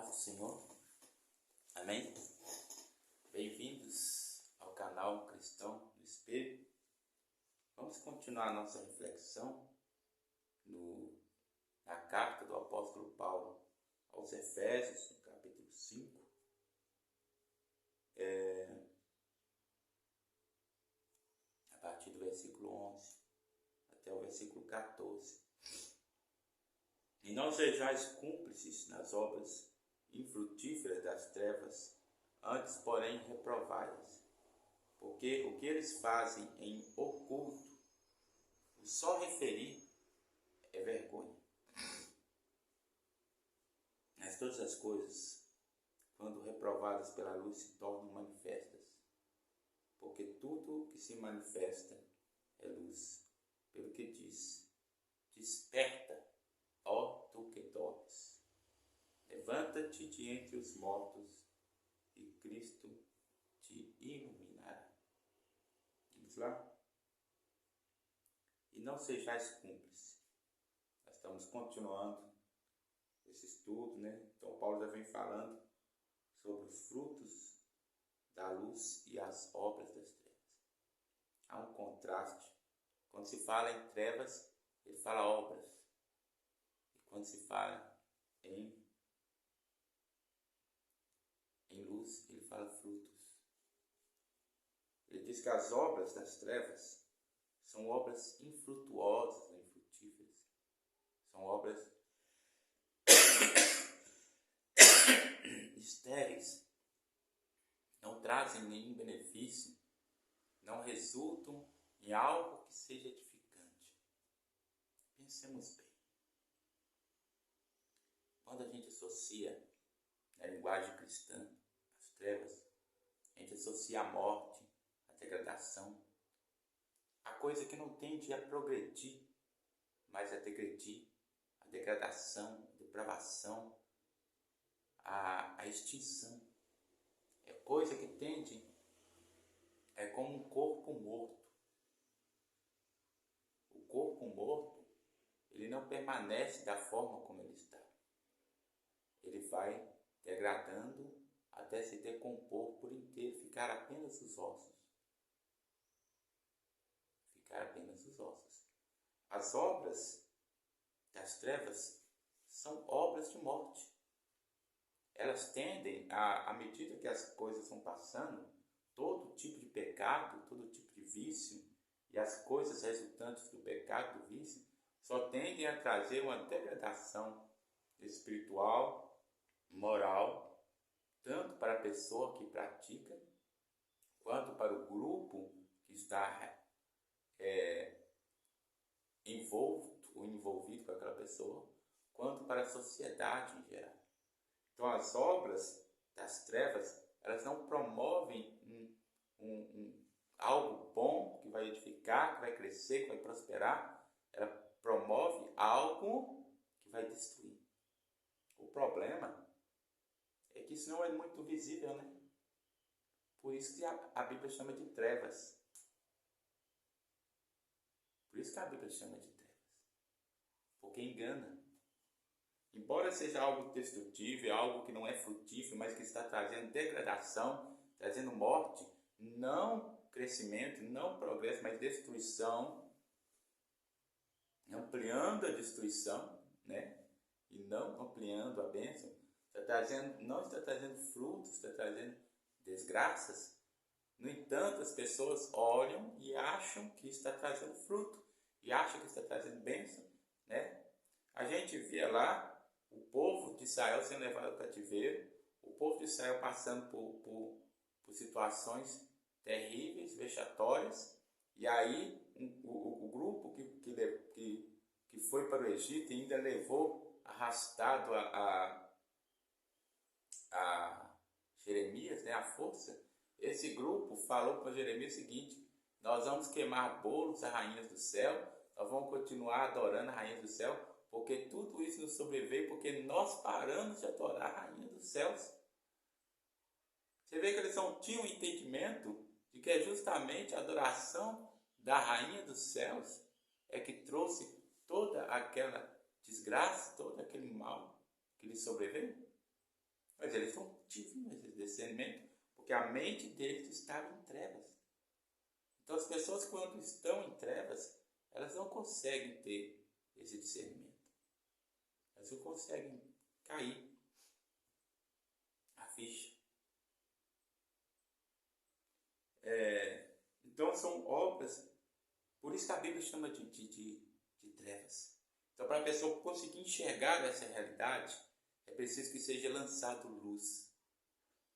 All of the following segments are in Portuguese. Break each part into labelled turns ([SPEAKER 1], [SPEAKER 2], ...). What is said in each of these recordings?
[SPEAKER 1] paz do Senhor. Amém? Bem-vindos ao canal Cristão do Espelho. Vamos continuar a nossa reflexão na carta do apóstolo Paulo aos Efésios, no capítulo 5. A partir do versículo 11 até o versículo 14. E não sejais cúmplices nas obras infrutíferas das trevas, antes, porém, reprovai-as. Porque o que eles fazem em oculto, o só referir é vergonha. Mas todas as coisas, quando reprovadas pela luz, se tornam manifestas. Porque tudo que se manifesta é luz. Pelo que diz: desperta, ó tu que dormes, levanta-te de entre os mortos, e Cristo te iluminará. Vamos lá? E não sejais cúmplices. Nós estamos continuando esse estudo, né? Então Paulo já vem falando sobre os frutos da luz e as obras das trevas. Há um contraste. Quando se fala em trevas, ele fala obras. E quando se fala em luz, ele fala frutos. Ele diz que as obras das trevas são obras infrutuosas, infrutíferas. São obras estéreis. Não trazem nenhum benefício. Não resultam em algo que seja edificante. Pensemos bem. Quando a gente associa na linguagem cristã as trevas, a gente associa a morte, a degradação, a coisa que não tende a progredir, mas a degredir, a degradação, a depravação, a extinção. É coisa que tende, é como um corpo morto. O corpo morto, ele não permanece da forma como ele está. Ele vai degradando até se decompor por inteiro, ficar apenas os ossos. Ficar apenas os ossos. As obras das trevas são obras de morte. Elas tendem, à medida que as coisas vão passando, todo tipo de pecado, todo tipo de vício, e as coisas resultantes do pecado, do vício, só tendem a trazer uma degradação espiritual, moral, tanto para a pessoa que pratica, quanto para o grupo que está envolvido com aquela pessoa, quanto para a sociedade em geral. Então, as obras das trevas, elas não promovem algo bom que vai edificar, que vai crescer, que vai prosperar. Ela promove algo que vai destruir. O problema é que isso não é muito visível, né? Por isso que a Bíblia chama de trevas. Por isso que a Bíblia chama de trevas. Porque engana. Embora seja algo destrutivo, algo que não é frutífero, mas que está trazendo degradação, trazendo morte, não crescimento, não progresso, mas destruição, ampliando a destruição, né? E não ampliando a bênção, não está trazendo frutos, está trazendo desgraças. No entanto, as pessoas olham e acham que está trazendo fruto, e acham que está trazendo bênção, né? A gente via lá o povo de Israel sendo levado ao cativeiro, o povo de Israel passando por situações terríveis, vexatórias, e aí o grupo que foi para o Egito e ainda levou arrastado a Jeremias, né, a força. Esse grupo falou para Jeremias o seguinte: nós vamos queimar bolos a rainhas do céu, nós vamos continuar adorando a rainha do céu, porque tudo isso nos sobreveio porque nós paramos de adorar a rainha dos céus. Você vê que eles não tinham entendimento de que é justamente a adoração da rainha dos céus é que trouxe toda aquela desgraça, todo aquele mal que lhes sobreveio. Mas eles não tinham esse discernimento, porque a mente deles estava em trevas. Então as pessoas, quando estão em trevas, elas não conseguem ter esse discernimento. Elas não conseguem cair a ficha. Então são obras, por isso que a Bíblia chama de trevas. Então, para a pessoa conseguir enxergar essa realidade, é preciso que seja lançado luz.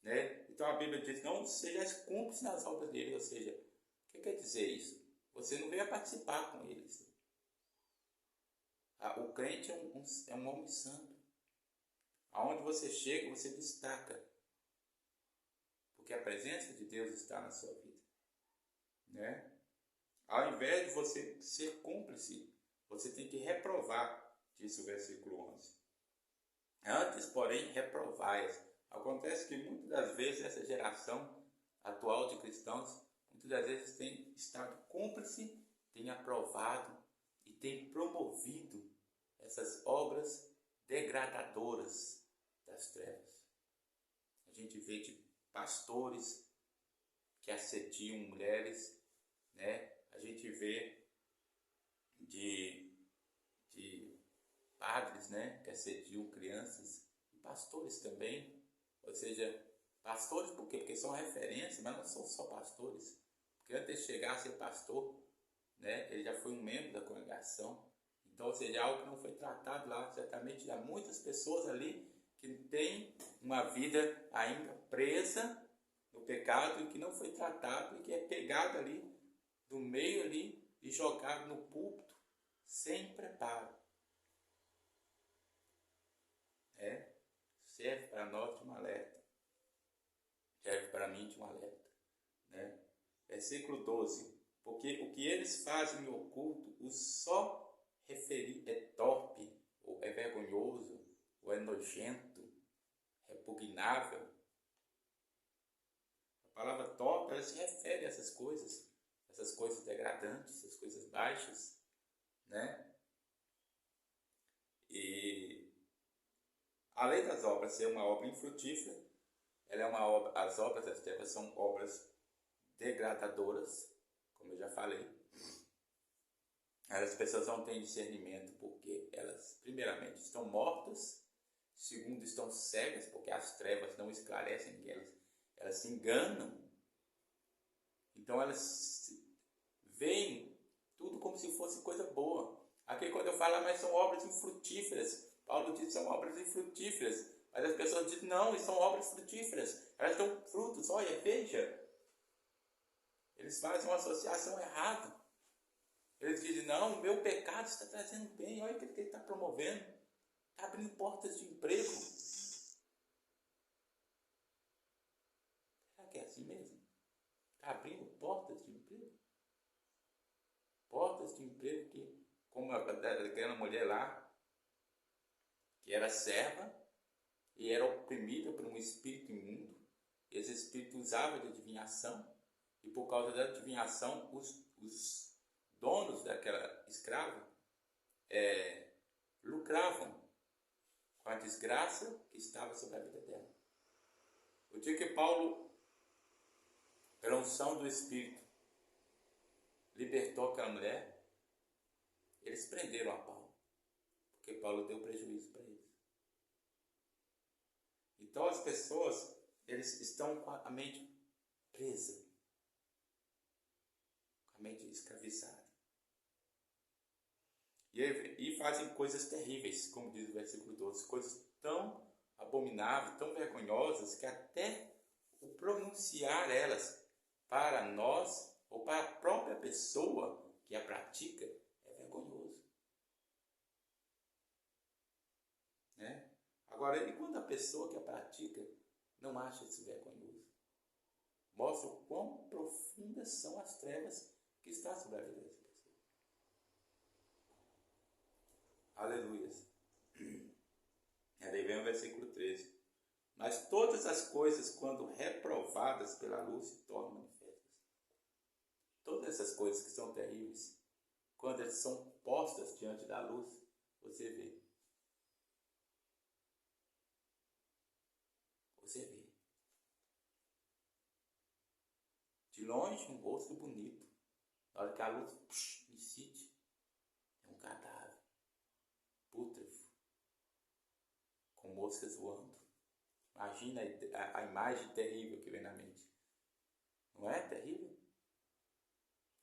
[SPEAKER 1] Né? Então a Bíblia diz, não seja cúmplice nas obras dele, ou seja, o que quer dizer isso? Você não veio participar com eles. O crente é um homem santo. Aonde você chega, você destaca. Porque a presença de Deus está na sua vida. Né? Ao invés de você ser cúmplice, você tem que reprovar, diz o versículo 11. Antes, porém, reprovai-as. Acontece que muitas das vezes essa geração atual de cristãos, muitas das vezes tem estado cúmplice, tem aprovado e tem promovido essas obras degradadoras das trevas. A gente vê de pastores que assediam mulheres, né? A gente vê de padres, né, que assediam crianças, e pastores também. Ou seja, pastores por quê? Porque são referência, mas não são só pastores. Porque antes de chegar a ser pastor, né, ele já foi um membro da congregação. Então, ou seja, algo que não foi tratado lá, certamente há muitas pessoas ali que têm uma vida ainda presa no pecado e que não foi tratado e que é pegado ali, do meio ali, e jogado no púlpito, sem preparo. Serve para nós de um alerta. Serve para mim de um alerta. Né? Versículo 12. Porque o que eles fazem em oculto, o só referir é torpe, ou é vergonhoso, ou é nojento, repugnável. A palavra torpe, ela se refere a essas coisas degradantes, essas coisas baixas, né? E além das obras ser uma obra infrutífera, ela é uma obra, as obras das trevas são obras degradadoras, como eu já falei. As pessoas não têm discernimento porque elas, primeiramente, estão mortas, segundo, estão cegas, porque as trevas não esclarecem que elas se enganam. Então elas veem tudo como se fosse coisa boa. Aqui quando eu falo, mas são obras infrutíferas, Paulo diz que são obras infrutíferas, mas as pessoas dizem, não, são obras frutíferas, elas dão frutos, olha, veja. Eles fazem uma associação errada. Eles dizem, não, o meu pecado está trazendo bem, olha o que ele está promovendo, está abrindo portas de emprego. Será que é assim mesmo? Está abrindo portas de emprego? Portas de emprego que, como aquela mulher lá, que era serva e era oprimida por um espírito imundo. Esse espírito usava de adivinhação e por causa da adivinhação os donos daquela escrava lucravam com a desgraça que estava sobre a vida dela. O dia que Paulo, pela unção do Espírito, libertou aquela mulher, eles prenderam a Paulo, porque Paulo deu prejuízo para eles. Então as pessoas, eles estão com a mente presa, com a mente escravizada. E fazem coisas terríveis, como diz o versículo 12, coisas tão abomináveis, tão vergonhosas, que até o pronunciar elas para nós, ou para a própria pessoa que a pratica, é vergonhoso. Né? Agora, e quando a pessoa que a pratica não acha isso vergonhoso? Mostra o quão profundas são as trevas que estão sobre a vida dessa pessoa. Aleluias. Aí vem o versículo 13. Mas todas as coisas, quando reprovadas pela luz, se tornam manifestas. Todas essas coisas que são terríveis, quando elas são postas diante da luz, você vê. você vê. De longe, um rosto bonito. Na hora que a luz incide, é um cadáver pútrefo, com moscas voando. Imagina a imagem terrível que vem na mente. Não é terrível?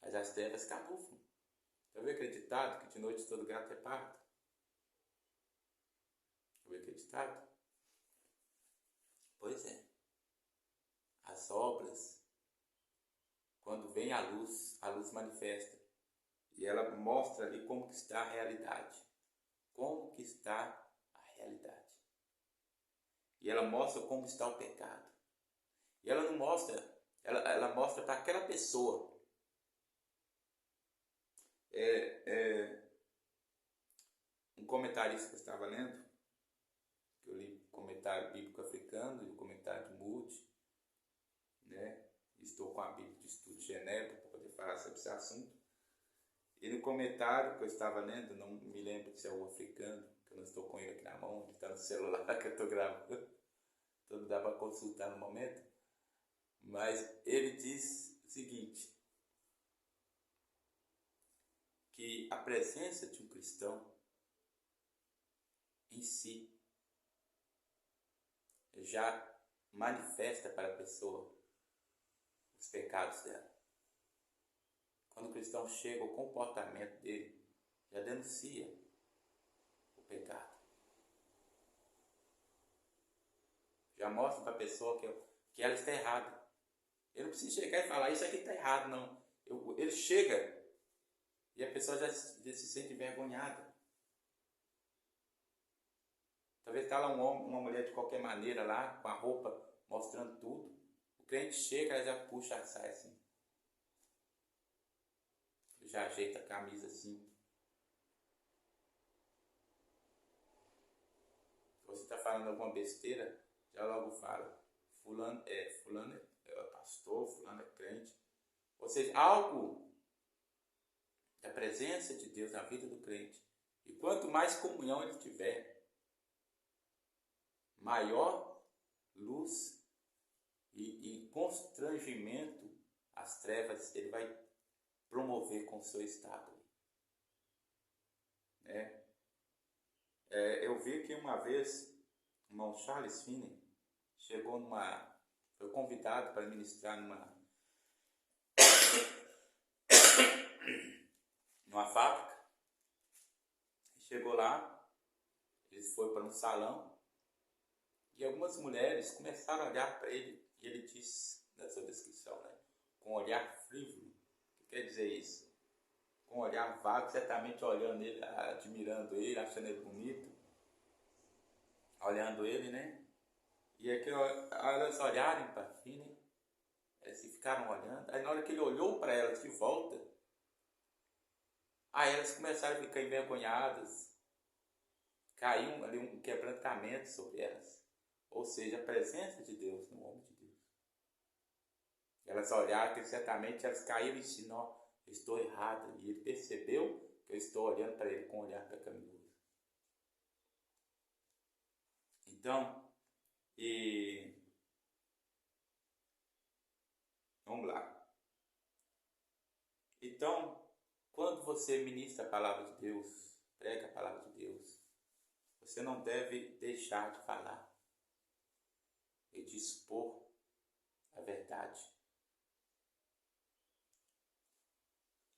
[SPEAKER 1] Mas as trevas camuflam. Já viu aquele ditado que de noite todo gato é pardo? Já viu aquele ditado? Pois é. As obras, quando vem a luz manifesta. E ela mostra ali como que está a realidade. Como que está a realidade. E ela mostra como está o pecado. E ela não mostra, ela mostra para aquela pessoa. Um comentarista que eu estava lendo, que eu li o comentário bíblico africano e o comentário de Moody, né? Estou com a Bíblia de Estudo de Genebra para poder falar sobre esse assunto. E no comentário que eu estava lendo, não me lembro se é o africano, que eu não estou com ele aqui na mão, ele está no celular que eu estou gravando, então não dá para consultar no momento. Mas ele diz o seguinte, que a presença de um cristão em si já manifesta para a pessoa os pecados dela. Quando o cristão chega, o comportamento dele já denuncia o pecado. Já mostra para a pessoa que ela está errada. Ele não precisa chegar e falar, isso aqui está errado, não. Ele chega e a pessoa já se sente envergonhada. Talvez está lá um homem, uma mulher de qualquer maneira lá, com a roupa mostrando tudo. O crente chega e já puxa a saia assim. Já ajeita a camisa assim. Se você está falando alguma besteira, já logo fala. Fulano é pastor, fulano é crente. Ou seja, algo da presença de Deus na vida do crente. E quanto mais comunhão ele tiver, maior luz e constrangimento as trevas ele vai promover com o seu estado. Eu vi que uma vez o irmão Charles Finney foi convidado para ministrar numa fábrica. Chegou lá, ele foi para um salão e algumas mulheres começaram a olhar para ele e ele disse na sua descrição, né, com um olhar frívolo. O que quer dizer isso? Com um olhar vago, certamente olhando ele, admirando ele, achando ele bonito, olhando ele, né? E aí elas olharem para Finney, elas ficaram olhando, aí na hora que ele olhou para elas de volta, aí elas começaram a ficar envergonhadas, caiu ali um quebrantamento sobre elas, ou seja, a presença de Deus no homem de Deus. Elas olharam que certamente elas caíram em si, não, eu estou errada, e ele percebeu que eu estou olhando para ele com um olhar pecaminoso. Então, vamos lá. Então, quando você ministra a palavra de Deus, prega a palavra de Deus, você não deve deixar de falar e de expor a verdade.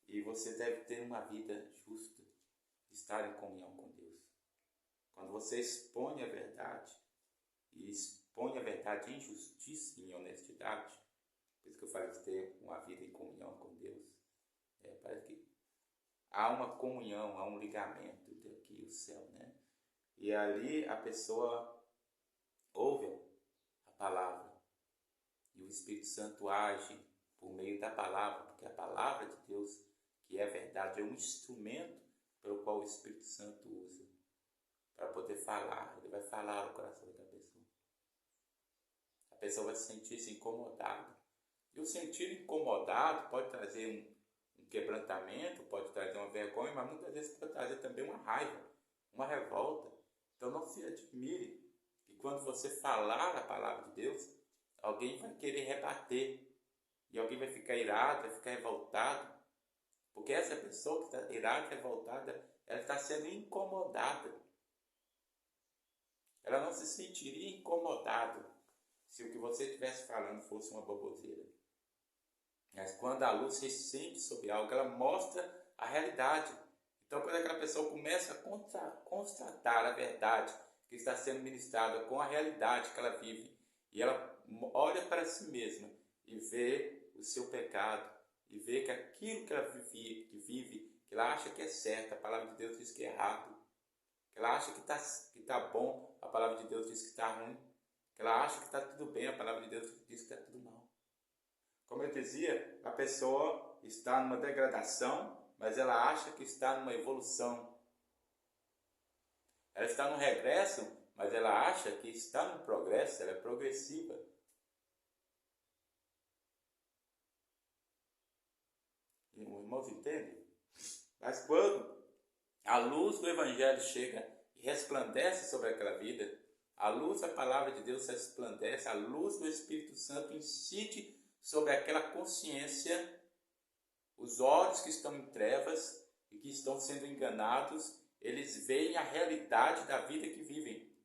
[SPEAKER 1] E você deve ter uma vida justa, estar em comunhão com Deus. Quando você expõe a verdade, e expõe a verdade em justiça e em honestidade, por isso que eu falei de ter uma vida em comunhão com Deus, parece que há uma comunhão, há um ligamento entre aqui e o céu, né? E ali a pessoa ouve a palavra e o Espírito Santo age por meio da palavra, porque a palavra de Deus, que é a verdade, é um instrumento pelo qual o Espírito Santo usa para poder falar. Ele vai falar no coração da pessoa. A pessoa vai se sentir incomodada. E o sentir incomodado pode trazer um quebrantamento, pode trazer uma vergonha, mas muitas vezes pode trazer também uma raiva, uma revolta. Então não se admire que quando você falar a palavra de Deus, alguém vai querer rebater. E alguém vai ficar irado, vai ficar revoltado. Porque essa pessoa que está irada, revoltada, ela está sendo incomodada. Ela não se sentiria incomodada se o que você estivesse falando fosse uma baboseira. Mas quando a luz se sente sobre algo, ela mostra a realidade. Então, quando aquela pessoa começa a constatar a verdade que está sendo ministrada com a realidade que ela vive, e ela olha para si mesma e vê o seu pecado, e vê que aquilo que ela vive, que ela acha que é certo, a palavra de Deus diz que é errado, que ela acha que está bom, a palavra de Deus diz que está ruim, que ela acha que está tudo bem, a palavra de Deus diz que está tudo mal. Como eu dizia, a pessoa está numa degradação, mas ela acha que está numa evolução. Ela está num regresso, mas ela acha que está no progresso, ela é progressiva. Irmãos, entendem? Mas quando a luz do Evangelho chega e resplandece sobre aquela vida, a luz da palavra de Deus resplandece, a luz do Espírito Santo incide sobre aquela consciência, os olhos que estão em trevas e que estão sendo enganados, eles veem a realidade da vida que vivem.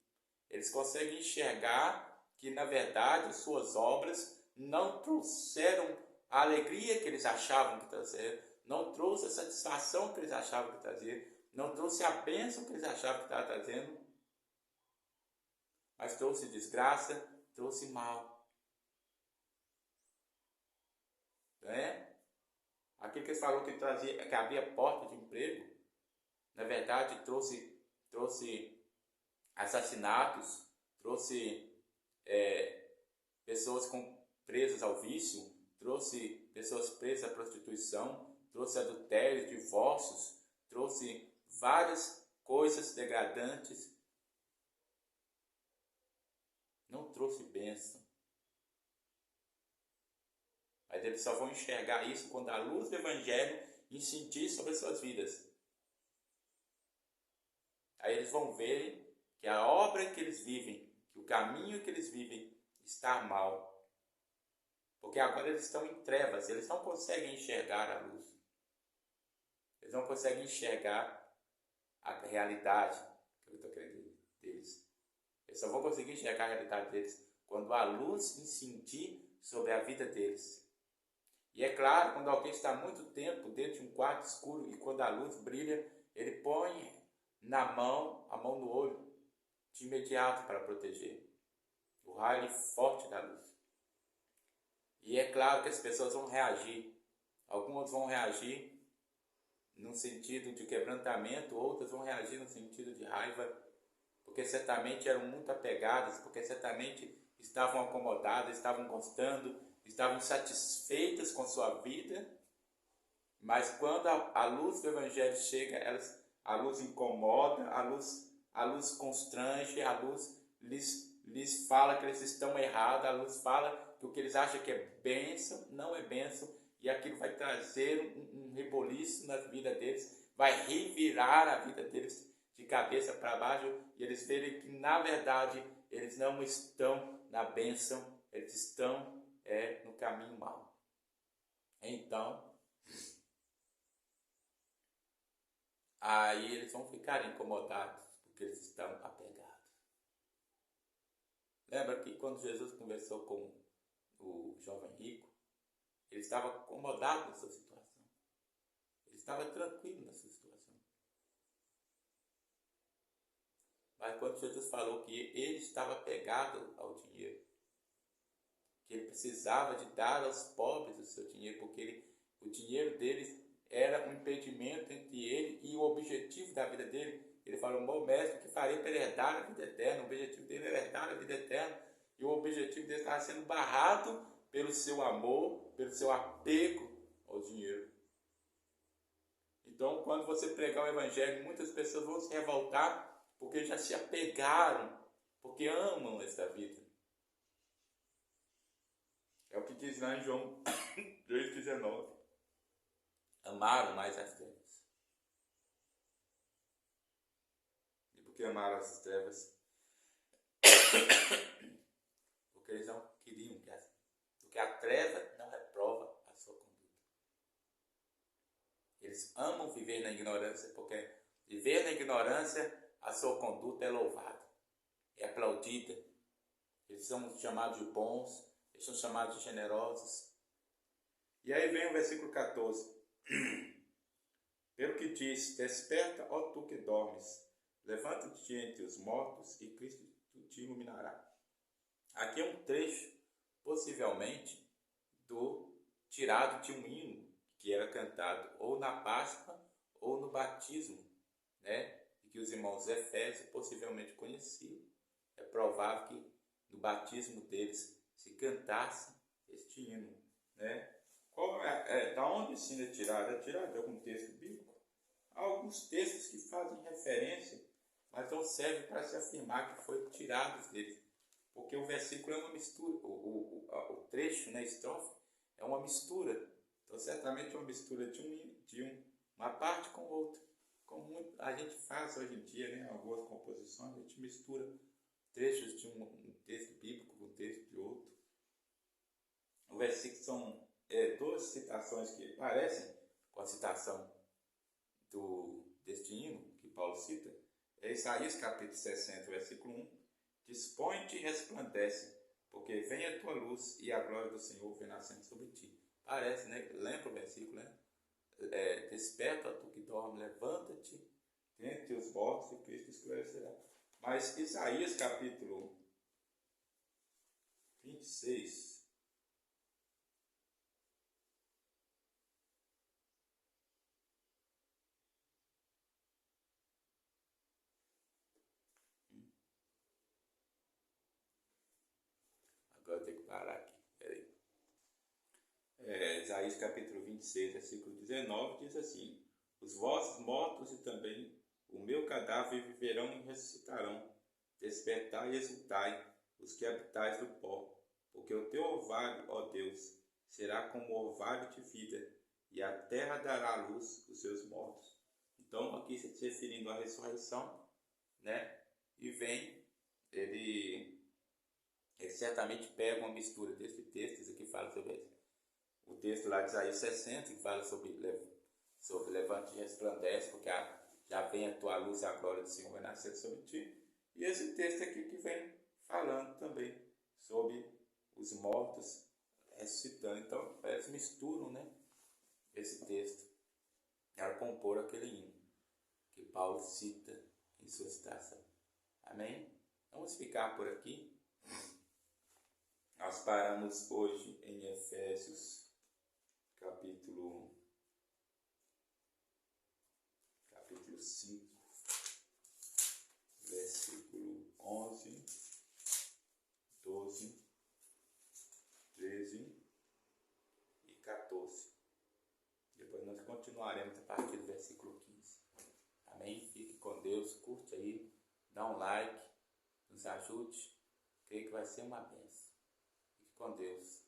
[SPEAKER 1] Eles conseguem enxergar que, na verdade, suas obras não trouxeram a alegria que eles achavam que trazer, não trouxe a satisfação que eles achavam que trazer, não trouxe a bênção que eles achavam que estava trazendo, mas trouxe desgraça, trouxe mal. Não é? Aquilo que eles falaram que trazia, que abria porta de emprego, na verdade trouxe assassinatos, trouxe pessoas presas ao vício, trouxe pessoas presas à prostituição, trouxe adultério, divórcios, trouxe várias coisas degradantes. Não trouxe bênção. Mas eles só vão enxergar isso quando a luz do Evangelho incidir sobre as suas vidas. Aí eles vão ver que a obra que eles vivem, que o caminho que eles vivem está mal. Porque agora eles estão em trevas, eles não conseguem enxergar a luz. Eles não conseguem enxergar a realidade que eu estou querendo dizer deles. Eles só vão conseguir enxergar a realidade deles quando a luz incidir sobre a vida deles. E é claro, quando alguém está muito tempo dentro de um quarto escuro e quando a luz brilha, ele põe a mão no olho, de imediato para proteger. O raio forte da luz. E é claro que as pessoas vão reagir. Algumas vão reagir no sentido de quebrantamento, outras vão reagir no sentido de raiva, porque certamente eram muito apegadas, porque certamente estavam acomodadas, estavam gostando, estavam satisfeitas com sua vida. Mas quando a luz do Evangelho chega, a luz incomoda, a luz constrange, a luz lhes fala que eles estão errados, a luz fala que o que eles acham que é bênção, não é bênção, e aquilo vai trazer um reboliço na vida deles, vai revirar a vida deles de cabeça para baixo, e eles verem que, na verdade, eles não estão na bênção, eles estão no caminho mau. Então, aí eles vão ficar incomodados, porque eles estão apegados. Lembra que quando Jesus conversou com o jovem rico, ele estava acomodado na sua situação. Ele estava tranquilo na sua situação. Mas quando Jesus falou que ele estava apegado ao dinheiro, que ele precisava de dar aos pobres o seu dinheiro, porque o dinheiro deles era um impedimento entre ele e o objetivo da vida dele. Ele falou, bom mestre, que faria para ele herdar a vida eterna? O objetivo dele era herdar a vida eterna. E o objetivo dele estava sendo barrado pelo seu amor, pelo seu apego ao dinheiro. Então, quando você pregar o Evangelho, muitas pessoas vão se revoltar porque já se apegaram, porque amam esta vida. É o que diz lá em João 2,19. Amaram mais as trevas. E porque amaram as trevas, viver na ignorância, porque viver na ignorância, a sua conduta é louvada, é aplaudida. Eles são chamados de bons, eles são chamados de generosos. E aí vem o versículo 14. Pelo que diz, desperta, ó tu que dormes, levanta-te entre os mortos e Cristo te iluminará. Aqui é um trecho, possivelmente, tirado de um hino que era cantado ou na Páscoa ou no batismo, né? E que os irmãos Efésios possivelmente conheciam. É provável que no batismo deles se cantasse este hino, né? Da onde esse hino é tirado? É tirado de algum texto bíblico? Há alguns textos que fazem referência, mas não servem para se afirmar que foi tirado deles. Porque o versículo é uma mistura, o trecho, né, a estrofe, é uma mistura. Então, certamente é uma mistura de uma parte com outra. Como a gente faz hoje em dia, né, algumas composições, a gente mistura trechos de um texto bíblico com um texto de outro. O versículo são duas citações que parecem com a citação deste hino que Paulo cita. É Isaías capítulo 60, versículo 1. Dispõe-te e resplandece, porque vem a tua luz e a glória do Senhor vem nascendo sobre ti. Parece, né? Lembra o versículo, né? Desperta, tu que dorme, levanta-te dentre os mortos e Cristo esclarecerá. Mas Isaías capítulo 26, agora eu tenho que parar aqui, peraí. Isaías capítulo 26, versículo 19, diz assim: os vossos mortos e também o meu cadáver viverão e ressuscitarão. Despertai e exultai, os que habitais do pó, porque o teu orvalho, ó Deus, será como orvalho de vida, e a terra dará à luz os seus mortos. Então, aqui se referindo à ressurreição, né? E vem, ele certamente pega uma mistura desse texto, isso aqui fala sobre o texto lá de Isaías 60, que fala sobre levante e resplandece, porque já vem a tua luz e a glória do Senhor vai nascer sobre ti. E esse texto aqui que vem falando também sobre os mortos ressuscitando. Então, eles misturam, né, esse texto para compor aquele hino que Paulo cita em sua citação. Amém? Vamos ficar por aqui. Nós paramos hoje em Efésios capítulo 5, versículo 11, 12, 13 e 14. Depois nós continuaremos a partir do versículo 15. Amém? Fique com Deus, curte aí, dá um like, nos ajude. Creio que vai ser uma bênção. Fique com Deus.